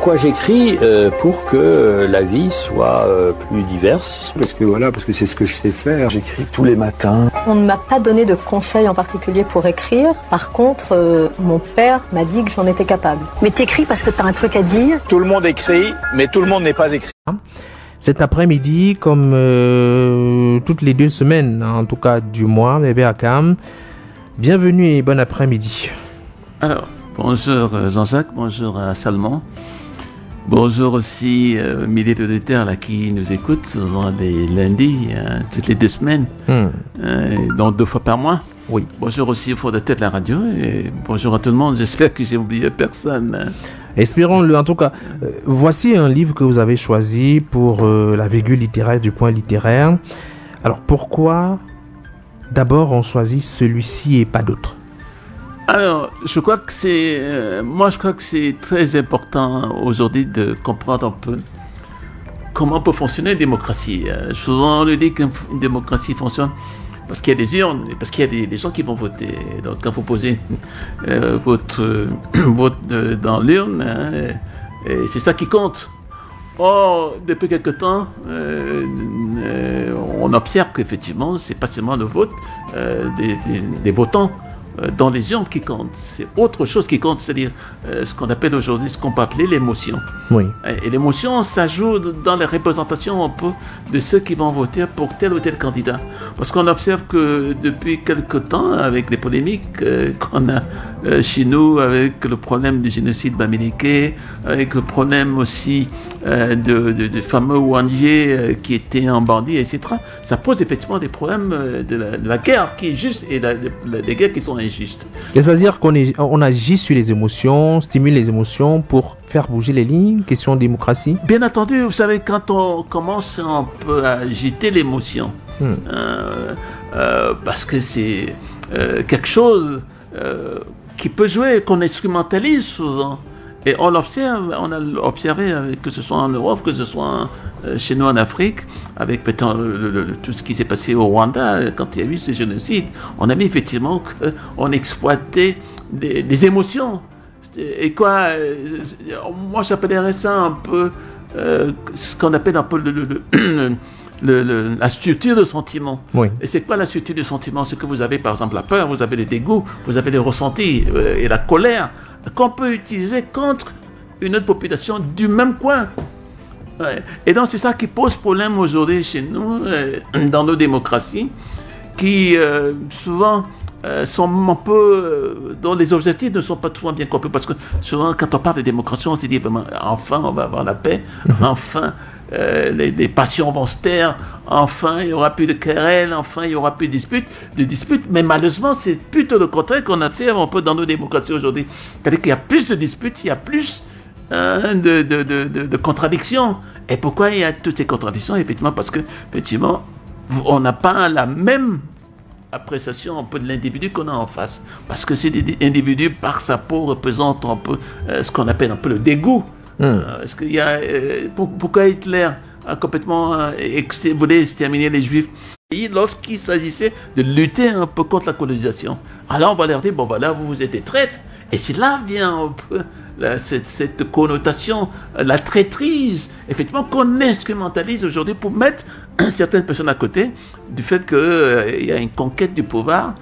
Pourquoi j'écris? Pour que la vie soit plus diverse. Parce que c'est ce que je sais faire. J'écris tous les matins. On ne m'a pas donné de conseils en particulier pour écrire. Par contre, mon père m'a dit que j'en étais capable. Mais t'écris parce que t'as un truc à dire. Tout le monde écrit, mais tout le monde n'est pas écrit. Cet après-midi, comme toutes les 2 semaines, en tout cas du mois, bébé Akam, bienvenue et bon après-midi. Alors, bonjour Jean-Jacques, bonjour à Salmon. Bonjour aussi milliers d'auditeurs là qui nous écoutent souvent les lundis, toutes les 2 semaines, donc 2 fois par mois. Oui. Bonjour aussi au fondateur de la radio et bonjour à tout le monde. J'espère que j'ai oublié personne. Espérons-le. En tout cas, voici un livre que vous avez choisi pour la virgule littéraire du point littéraire. Alors pourquoi d'abord on choisit celui-ci et pas d'autres? Alors, je crois que c'est très important aujourd'hui de comprendre un peu comment peut fonctionner une démocratie. Souvent, on nous dit qu'une démocratie fonctionne parce qu'il y a des urnes, parce qu'il y a des gens qui vont voter. Donc, quand vous posez votre vote dans l'urne, et c'est ça qui compte. Or, depuis quelque temps, on observe qu'effectivement, c'est pas seulement le vote des votants dans les urnes qui comptent, c'est autre chose qui compte, c'est-à-dire ce qu'on appelle aujourd'hui, ce qu'on peut appeler l'émotion. Oui. Et l'émotion, ça joue dans les représentations un peu de ceux qui vont voter pour tel ou tel candidat. Parce qu'on observe que depuis quelque temps, avec les polémiques qu'on a chez nous, avec le problème du génocide bamileke, avec le problème aussi de fameux Ouandier qui étaient en bandit, etc., ça pose effectivement des problèmes de la guerre qui est juste et des guerres qui sont injustes. C'est-à-dire qu'on agit sur les émotions, stimule les émotions pour faire bouger les lignes, question de démocratie? Bien entendu, vous savez, quand on commence un peu à agiter l'émotion, parce que c'est quelque chose qui peut jouer, qu'on instrumentalise souvent. Et on l'observe, on a observé, que ce soit en Europe, que ce soit chez nous en Afrique, avec peut-être tout ce qui s'est passé au Rwanda, quand il y a eu ce génocide, on a vu effectivement qu'on exploitait des émotions. Et quoi, moi j'appellerais ça un peu ce qu'on appelle un peu la structure de sentiment. Oui. Et c'est quoi la structure de sentiment? C'est que vous avez par exemple la peur, vous avez les dégoûts, vous avez les ressentis et la colère qu'on peut utiliser contre une autre population du même coin. Ouais. Et donc c'est ça qui pose problème aujourd'hui chez nous, dans nos démocraties, qui souvent sont un peu, dont les objectifs ne sont pas souvent bien compris, parce que souvent quand on parle de démocratie, on se dit vraiment, enfin on va avoir la paix, enfin les passions vont se taire, enfin il n'y aura plus de querelles, enfin il n'y aura plus de disputes, mais malheureusement c'est plutôt le contraire qu'on observe un peu dans nos démocraties aujourd'hui. C'est-à-dire qu'il y a plus de disputes, il y a plus de contradictions. Et pourquoi il y a toutes ces contradictions? Effectivement parce que effectivement on n'a pas la même appréciation un peu de l'individu qu'on a en face, parce que ces individus par sa peau représentent un peu ce qu'on appelle un peu le dégoût. Parce qu'il y a pourquoi Hitler a complètement voulait exterminer les Juifs lorsqu'il s'agissait de lutter un peu contre la colonisation. Alors on va leur dire, bon voilà, vous êtes des traîtres. Et c'est là vient un peu cette connotation, la traîtrise, effectivement, qu'on instrumentalise aujourd'hui pour mettre certaines personnes à côté du fait qu'il y a une conquête du pouvoir,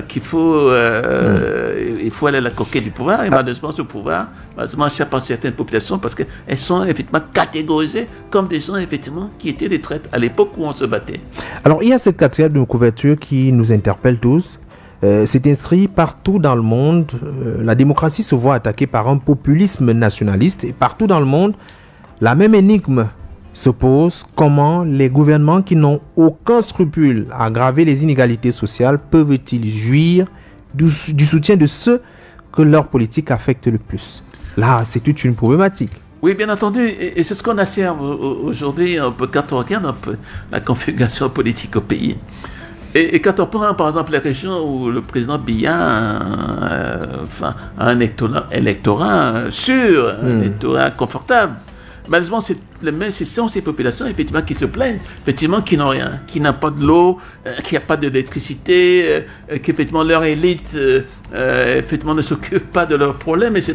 qu'il faut, il faut aller à la conquête du pouvoir, et malheureusement ce pouvoir, malheureusement, échappe par certaines populations parce qu'elles sont effectivement catégorisées comme des gens effectivement qui étaient des traîtres à l'époque où on se battait. Alors il y a cette quatrième de couverture qui nous interpelle tous. C'est inscrit partout dans le monde. La démocratie se voit attaquée par un populisme nationaliste et partout dans le monde, la même énigme se pose. Comment les gouvernements qui n'ont aucun scrupule à aggraver les inégalités sociales peuvent-ils jouir du soutien de ceux que leur politique affecte le plus? Là, c'est toute une problématique. Oui, bien entendu, et c'est ce qu'on observe aujourd'hui quand on regarde un peu la configuration politique au pays. Et quand on prend par exemple les régions où le président Biya a un électorat sûr, un électorat confortable, malheureusement ce sont ces populations effectivement qui se plaignent, effectivement qui n'ont rien, qui n'ont pas de l'eau, qui n'ont pas d'électricité, qu'effectivement leur élite effectivement ne s'occupe pas de leurs problèmes, etc.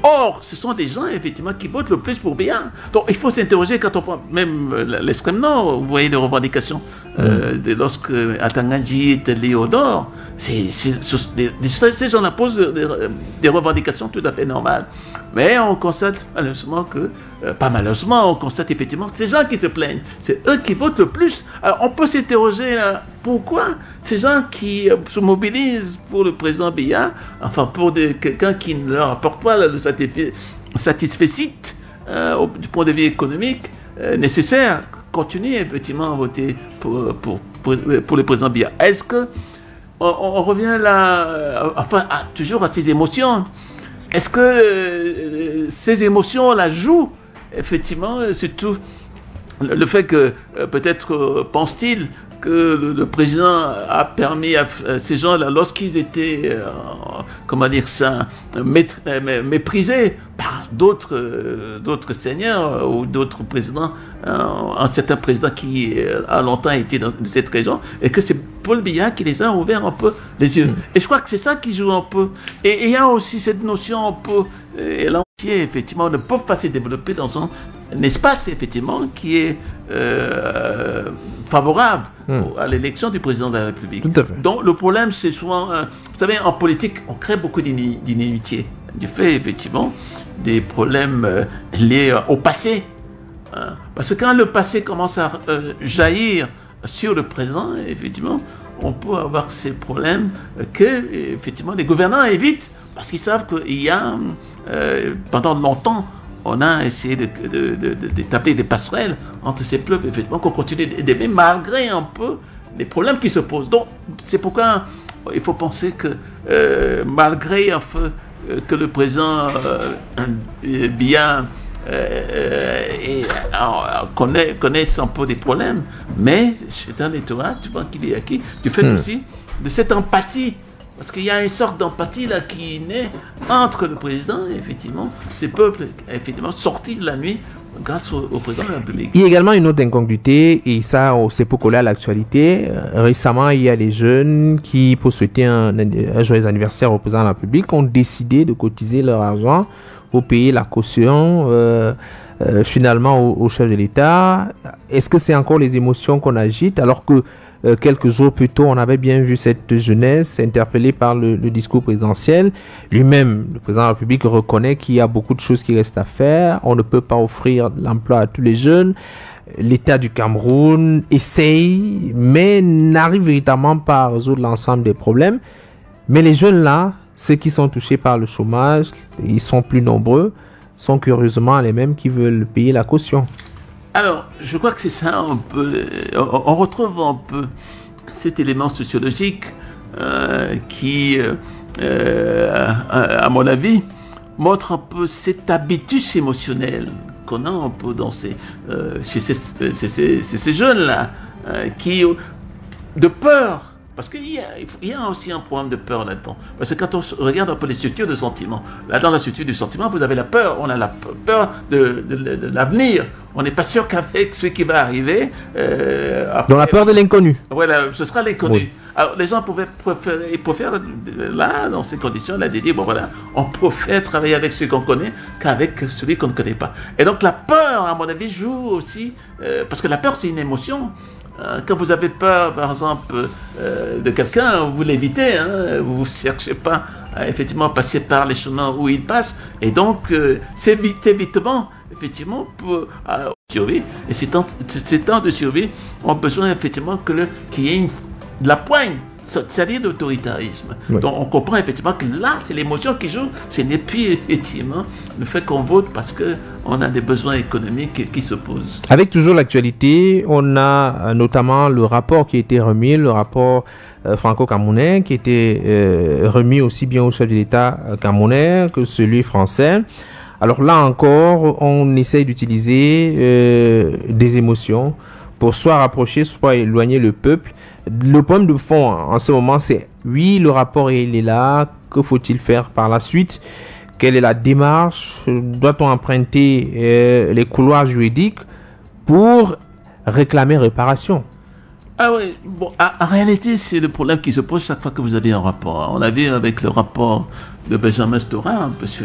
Or, ce sont des gens, effectivement, qui votent le plus pour Biya. Donc, il faut s'interroger quand on prend même l'extrême nord, vous voyez les revendications. Lorsque Atangadji était Léodore, ces gens-là posent des revendications tout à fait normales. Mais on constate malheureusement que, pas malheureusement, on constate effectivement que ces gens qui se plaignent, c'est eux qui votent le plus. Alors, on peut s'interroger pourquoi ces gens qui se mobilisent pour le président Biya, enfin pour quelqu'un qui ne leur apporte pas le satisfecit du point de vue économique nécessaire, continuent effectivement à voter pour le président Biya. Est-ce que on revient là, enfin, toujours à ces émotions? Est-ce que ces émotions la jouent effectivement, surtout le fait que peut-être pense-t-il que le président a permis à ces gens-là, lorsqu'ils étaient, comment dire ça, méprisés par d'autres seigneurs ou d'autres présidents, un certain président qui a longtemps été dans cette région, et que c'est Paul Biya qui les a ouverts un peu les yeux. Et je crois que c'est ça qui joue un peu. Et il y a aussi cette notion un peu, l'entier, effectivement, ne peuvent pas se développer dans un espace, effectivement, qui est favorable à l'élection du président de la République. Donc le problème, c'est souvent, vous savez, en politique, on crée beaucoup d'inimitiés, du fait, effectivement, des problèmes liés au passé. Parce que quand le passé commence à jaillir sur le présent, effectivement, on peut avoir ces problèmes que, effectivement, les gouvernants évitent, parce qu'ils savent qu'il y a, pendant longtemps, on a essayé d'établir des passerelles entre ces peuples, effectivement, qu'on continue d'aimer, malgré un peu les problèmes qui se posent. Donc, c'est pourquoi il faut penser que, malgré un peu, que le président Biya connaisse un peu des problèmes, mais c'est un électorat, tu vois, qu'il est acquis, du fait aussi de cette empathie. Parce qu'il y a une sorte d'empathie là qui naît entre le président et effectivement ces peuples effectivement sortis de la nuit grâce au président de la République. Il y a également une autre incongruité, et ça c'est pour coller à l'actualité. Récemment, il y a des jeunes qui, pour souhaiter un joyeux anniversaire au président de la République, ont décidé de cotiser leur argent pour payer la caution finalement au chef de l'État. Est-ce que c'est encore les émotions qu'on agite, alors que quelques jours plus tôt, on avait bien vu cette jeunesse interpellée par le discours présidentiel. Lui-même, le président de la République, reconnaît qu'il y a beaucoup de choses qui restent à faire. On ne peut pas offrir l'emploi à tous les jeunes. L'État du Cameroun essaye, mais n'arrive véritablement pas à résoudre l'ensemble des problèmes. Mais les jeunes là, ceux qui sont touchés par le chômage, ils sont plus nombreux, sont curieusement les mêmes qui veulent payer la caution. Alors, je crois que c'est ça un peu, on retrouve un peu cet élément sociologique qui, à mon avis, montre un peu cet habitus émotionnel qu'on a un peu dans chez ces jeunes-là, qui, de peur, parce qu'il y a aussi un problème de peur là-dedans. Parce que quand on regarde un peu les structures de sentiment, là dans la structure du sentiment, vous avez la peur, on a la peur de l'avenir. On n'est pas sûr qu'avec ce qui va arriver... dans la peur de l'inconnu. Voilà, ce sera l'inconnu. Oui. Alors les gens préfèrent là, dans ces conditions-là, de dire, bon voilà, on préfère travailler avec celui qu'on connaît qu'avec celui qu'on ne connaît pas. Et donc la peur, à mon avis, joue aussi, parce que la peur, c'est une émotion. Quand vous avez peur, par exemple, de quelqu'un, vous l'évitez, hein, vous ne cherchez pas à effectivement passer par les chemins où il passe. Et donc, cet évitement, effectivement, pour survie. Et ces temps de survie ont besoin, effectivement, qu'il y ait de la poigne, c'est-à-dire d'autoritarisme. Oui. Donc, on comprend, effectivement, que là, c'est l'émotion qui joue. Ce n'est plus, effectivement, le fait qu'on vote parce qu'on a des besoins économiques qui se posent. Avec toujours l'actualité, on a notamment le rapport qui a été remis, le rapport franco-camerounais, qui a été remis aussi bien au chef de l'État camerounais que celui français. Alors là encore, on essaye d'utiliser des émotions pour soit rapprocher, soit éloigner le peuple. Le problème de fond en ce moment, c'est oui, le rapport il est là, que faut-il faire par la suite? Quelle est la démarche? Doit-on emprunter les couloirs juridiques pour réclamer réparation? Ah oui, bon, en réalité, c'est le problème qui se pose chaque fois que vous avez un rapport. On a vu avec le rapport de Benjamin Stora, un peu sur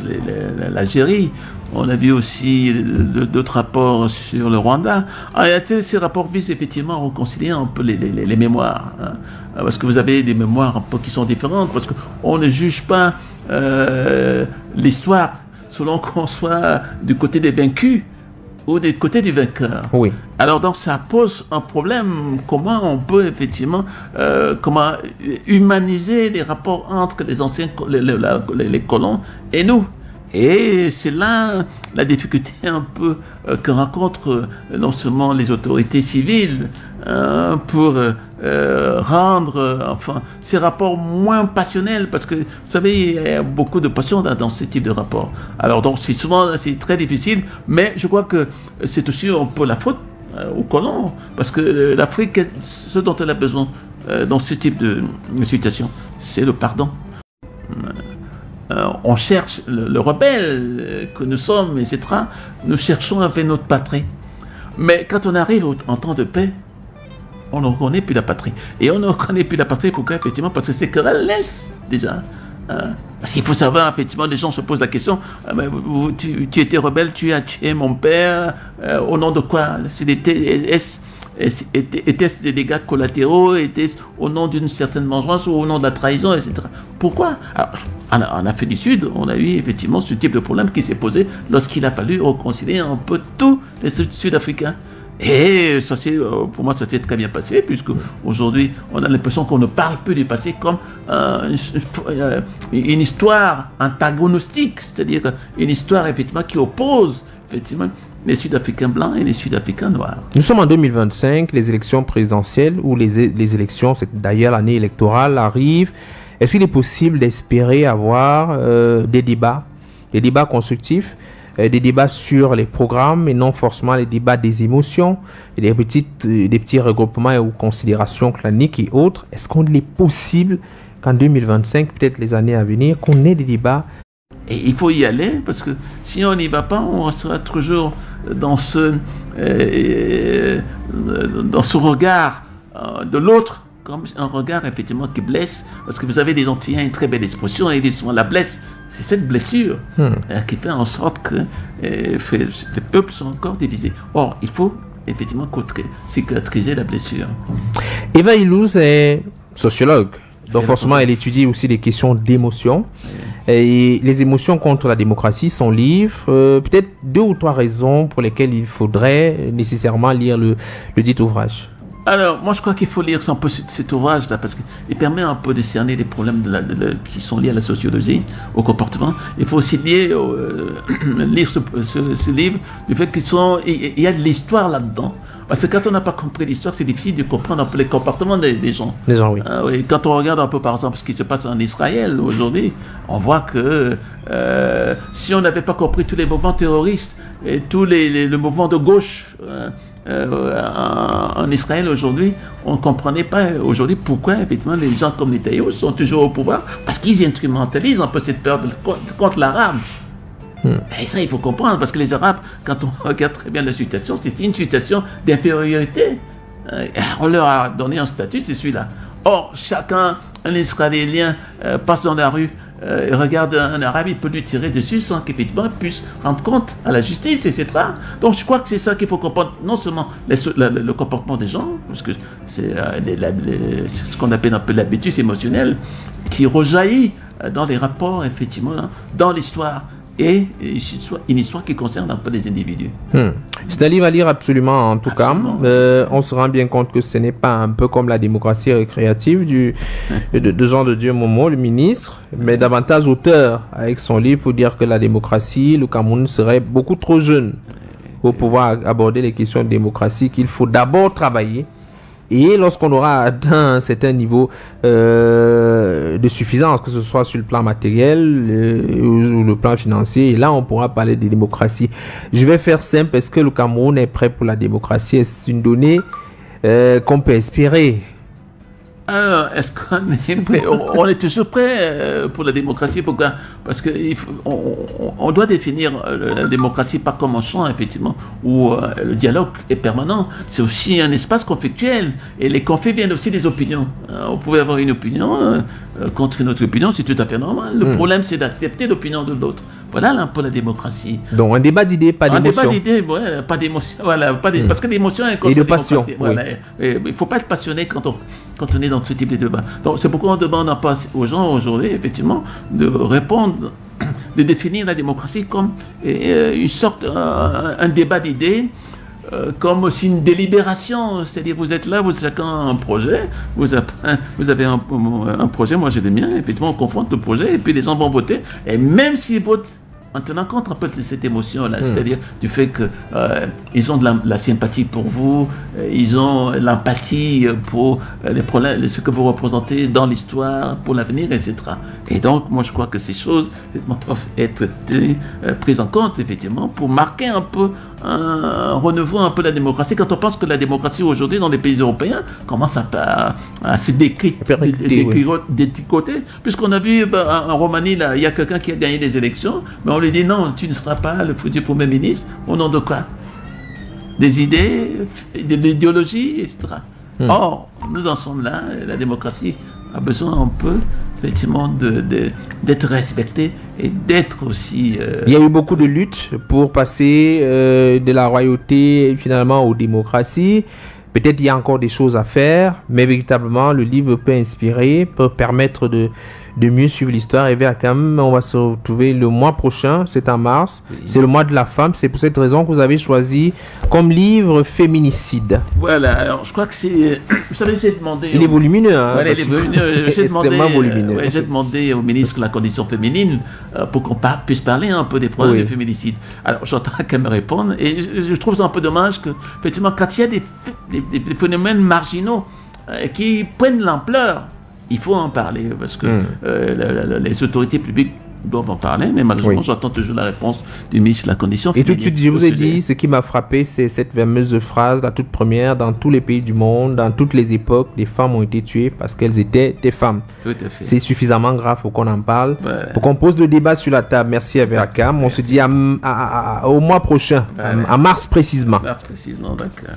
l'Algérie. On a vu aussi d'autres rapports sur le Rwanda. En réalité, ces rapports visent effectivement à réconcilier un peu les mémoires. Hein. Parce que vous avez des mémoires un peu qui sont différentes, parce qu'on ne juge pas l'histoire selon qu'on soit du côté des vaincus ou du côté du vainqueur. Oui. Alors donc ça pose un problème, comment on peut effectivement comment humaniser les rapports entre les anciens les colons et nous. Et c'est là la difficulté un peu que rencontrent non seulement les autorités civiles pour rendre enfin, ces rapports moins passionnels, parce que vous savez, il y a beaucoup de passion dans ce type de rapport. Alors donc c'est très difficile, mais je crois que c'est aussi un peu la faute aux colons, parce que l'Afrique, ce dont elle a besoin dans ce type de situation, c'est le pardon. On cherche le rebelle que nous sommes, etc. Nous cherchons un peu notre patrie. Mais quand on arrive en temps de paix, on ne reconnaît plus la patrie. Et on ne reconnaît plus la patrie, pourquoi? Effectivement, parce que c'est querelles laisse déjà. Parce qu'il faut savoir, effectivement, les gens se posent la question, tu étais rebelle, tu as tué mon père, au nom de quoi? Était-ce des dégâts collatéraux? Était-ce au nom d'une certaine vengeance ou au nom de la trahison, etc. Pourquoi? Alors, en Afrique du Sud, on a eu effectivement ce type de problème qui s'est posé lorsqu'il a fallu réconcilier un peu tous les Sud-Africains. Et ça pour moi, ça s'est très bien passé, puisque aujourd'hui, on a l'impression qu'on ne parle plus du passé comme une histoire antagonistique, c'est-à-dire une histoire effectivement qui oppose effectivement les Sud-Africains blancs et les Sud-Africains noirs. Nous sommes en 2025, les élections présidentielles, ou les élections, c'est d'ailleurs l'année électorale, arrivent. Est-ce qu'il est possible d'espérer avoir des débats constructifs, des débats sur les programmes et non forcément les débats des émotions, et des petits regroupements ou considérations claniques et autres? Est-ce qu'il est possible qu'en 2025, peut-être les années à venir, qu'on ait des débats? Et il faut y aller, parce que si on n'y va pas, on restera toujours dans ce regard de l'autre, comme un regard effectivement qui blesse, parce que vous avez des Antillais une très belle expression, et ils disent la blesse, c'est cette blessure qui fait en sorte que les peuples sont encore divisés. Or, il faut effectivement cicatriser la blessure. Eva Illouz est sociologue, donc forcément elle étudie aussi des questions d'émotions. Et les émotions contre la démocratie, son livre, peut-être 2 ou 3 raisons pour lesquelles il faudrait nécessairement lire le dit ouvrage. Alors, moi je crois qu'il faut lire un peu cet ouvrage-là, parce qu'il permet un peu de cerner les problèmes qui sont liés à la sociologie, au comportement. Il faut aussi lire ce livre, du fait qu'il y a de l'histoire là-dedans. Parce que quand on n'a pas compris l'histoire, c'est difficile de comprendre un peu les comportements des gens. Les gens, oui. Oui. Quand on regarde un peu, par exemple, ce qui se passe en Israël aujourd'hui, on voit que si on n'avait pas compris tous les mouvements terroristes et tous le mouvement de gauche en Israël aujourd'hui, on ne comprenait pas aujourd'hui pourquoi effectivement les gens comme Netanyahou sont toujours au pouvoir, parce qu'ils instrumentalisent un peu cette peur contre l'arabe. Et ça, il faut comprendre, parce que les Arabes, quand on regarde très bien la situation, c'est une situation d'infériorité. On leur a donné un statut, c'est celui-là. Or, un Israélien passe dans la rue, regarde un Arabe, il peut lui tirer dessus sans qu'effectivement il puisse rendre compte à la justice, etc. Donc, je crois que c'est ça qu'il faut comprendre, non seulement le comportement des gens, parce que c'est ce qu'on appelle un peu l'habitus émotionnel, qui rejaillit dans les rapports, effectivement, dans l'histoire, et une histoire qui concerne un peu les individus. C'est un livre à lire absolument, en tout cas. On se rend bien compte que ce n'est pas un peu comme la démocratie récréative de Jean de Dieu Momo, le ministre, mais davantage auteur avec son livre pour dire que la démocratie, le Cameroun serait beaucoup trop jeune pour pouvoir aborder les questions de démocratie, qu'il faut d'abord travailler. Et lorsqu'on aura atteint un certain niveau de suffisance, que ce soit sur le plan matériel ou le plan financier, et là on pourra parler de démocratie. Je vais faire simple, est-ce que le Cameroun est prêt pour la démocratie? Est-ce une donnée qu'on peut espérer Est-ce qu'on est prêt? On est toujours prêt pour la démocratie. Pourquoi? Parce qu'on doit définir la démocratie pas comme un champ, effectivement, où le dialogue est permanent. C'est aussi un espace conflictuel. Et les conflits viennent aussi des opinions. On pouvait avoir une opinion contre une autre opinion, c'est tout à fait normal. Le problème, c'est d'accepter l'opinion de l'autre. Voilà un peu la démocratie. Donc un débat d'idées, pas d'émotion. Un débat d'idées, ouais, pas d'émotion. Voilà, parce que l'émotion est contre et de la passion. Voilà. Il ne faut pas être passionné quand on est dans ce type de débat. Donc c'est pourquoi on demande un peu aux gens aujourd'hui, effectivement, de répondre, de définir la démocratie comme une sorte, un débat d'idées. Comme aussi une délibération, c'est-à-dire vous êtes là, vous avez un projet, vous avez un projet, moi j'ai le mien, effectivement on confronte le projet et puis les gens vont voter, et même s'ils votent en tenant compte un peu de cette émotion-là, c'est-à-dire du fait qu'ils ont de la sympathie pour vous, ils ont l'empathie pour les problèmes, ce que vous représentez dans l'histoire, pour l'avenir, etc. Et donc, moi, je crois que ces choses doivent être prises en compte, effectivement, pour marquer un peu un renouveau un peu de la démocratie. Quand on pense que la démocratie aujourd'hui dans les pays européens commence à se détricoter, puisqu'on a vu en Roumanie, là, il y a quelqu'un qui a gagné des élections, mais on lui dit non, tu ne seras pas le futur Premier ministre, au nom de quoi? Des idées, de l'idéologie, etc. Or, nous en sommes là, la démocratie a besoin un peu, effectivement, d'être respectée et d'être aussi... Il y a eu beaucoup de luttes pour passer de la royauté, finalement, aux démocraties. Peut-être il y a encore des choses à faire, mais véritablement, le livre peut inspirer, peut permettre de mieux suivre l'histoire. Et Verkam, on va se retrouver le mois prochain, c'est en mars. Oui. C'est le mois de la femme. C'est pour cette raison que vous avez choisi comme livre Féminicide. Voilà, alors je crois que c'est... Vous savez, j'ai demandé... Il est volumineux, hein? Voilà, il est volumineux. J'ai demandé au ministre de la Condition féminine pour qu'on puisse parler un peu des problèmes de féminicide. Alors, j'entends qu'elle me réponde. Et je trouve ça un peu dommage que, effectivement, quand il y a des phénomènes marginaux qui prennent l'ampleur, il faut en parler, parce que les autorités publiques doivent en parler, mais malheureusement, j'attends toujours la réponse du ministre de la Condition féminine. Et tout de suite, je vous ai dit, ce qui m'a frappé, c'est cette fameuse phrase, la toute première, dans tous les pays du monde, dans toutes les époques, des femmes ont été tuées parce qu'elles étaient des femmes. Tout à fait. C'est suffisamment grave pour qu'on en parle, pour qu'on pose le débat sur la table. Merci à Verkam. On se dit au mois prochain, en mars précisément. Mars précisément, d'accord.